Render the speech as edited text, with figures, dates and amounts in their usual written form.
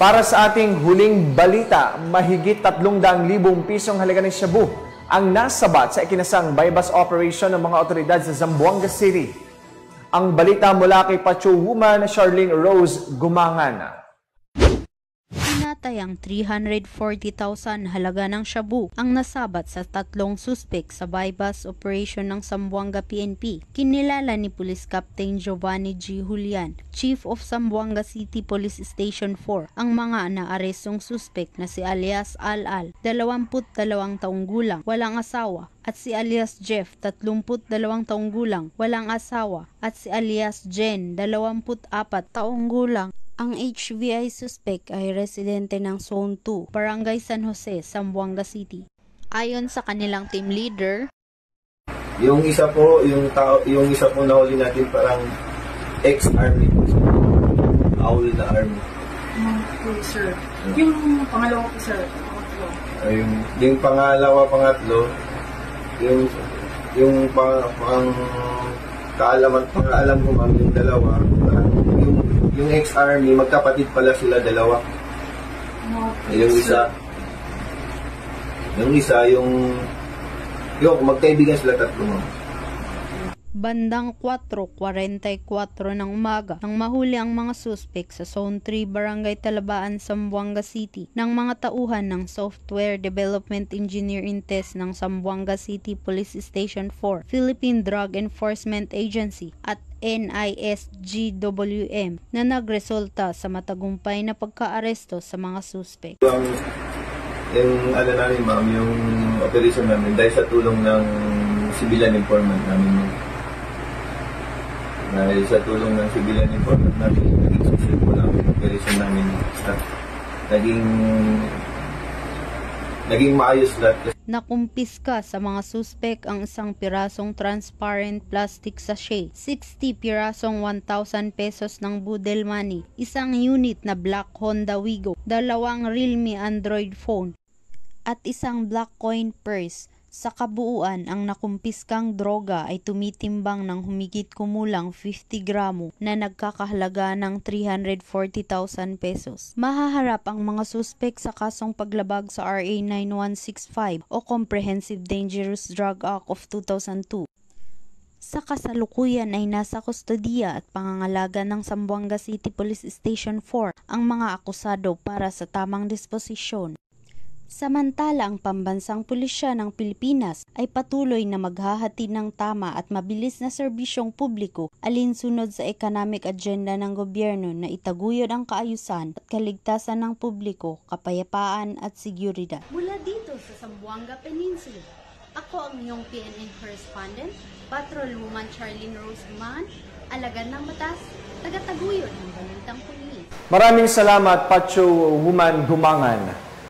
Para sa ating huling balita, mahigit 300,000 pisong halaga ng shabu ang nasabat sa ikinasang bypass operation ng mga otoridad sa Zamboanga City. Ang balita mula kay Patrol Woman Charlene Rose Gumangan. Tinatayang 340,000 halaga ng shabu ang nasabat sa 3 suspek sa bypass operation ng Zamboanga PNP. Kinilala ni Police Captain Giovanni G. Julian, Chief of Zamboanga City Police Station 4, ang mga naarestong suspek na si alias Al-Al, 22 taong gulang, walang asawa, at si alias Jeff, 32 taong gulang, walang asawa, at si alias Jen, 24 taong gulang. Ang HVI suspect ay residente ng Zone 2, Barangay San Jose, Zamboanga City. Ayon sa kanilang team leader, yung isa po nahuli natin parang ex-army po. Owl na army. Okay, sir. Yung pangalawa po, sir. Yung pangalawa, pangatlo, yung pang-alam ko ma'am, yung dalawa, yung ex-army, magkapatid pala sila dalawa. Yung isa, magkaibigan sila tatlo ma'am. Bandang 4:44 ng umaga nang mahuli ang mga suspek sa Zone 3 Barangay Talabaan, Zamboanga City ng mga tauhan ng Software Development Engineer in Test ng Zamboanga City Police Station 4, Philippine Drug Enforcement Agency at NISGWM na nagresulta sa matagumpay na pagkaaresto sa mga suspek. Yung namin ma'am, yung operation namin dahil sa tulong ng civilian informant namin. Dahil sa tulong ng civilian informant namin, naging successful ang operation namin. At naging maayos lahat. Nakumpiska sa mga suspek ang isang pirasong transparent plastic sachet, 60 pirasong 1,000 pesos ng Budel money, isang unit na black Honda Wigo, 2 Realme Android phone, at isang black coin purse. Sa kabuuan, ang nakumpiskang droga ay tumitimbang ng humigit kumulang 50 gramo na nagkakahalaga ng 340,000 pesos. Mahaharap ang mga suspek sa kasong paglabag sa RA 9165 o Comprehensive Dangerous Drug Act of 2002. Sa kasalukuyan ay nasa kustodiya at pangangalaga ng Zamboanga City Police Station 4 ang mga akusado para sa tamang disposisyon. Samantala, ang Pambansang Pulisya ng Pilipinas ay patuloy na maghahatid ng tama at mabilis na serbisyong publiko alinsunod sa economic agenda ng gobyerno na itaguyod ang kaayusan at kaligtasan ng publiko, kapayapaan at seguridad. Mula dito sa Zamboanga Peninsula, ako ang iyong PNN correspondent, Patrol Woman Charlene Rose Gumangan, alagad ng batas, tagataguyod ng balitang pulis. Maraming salamat, Patrol Woman Gumangan.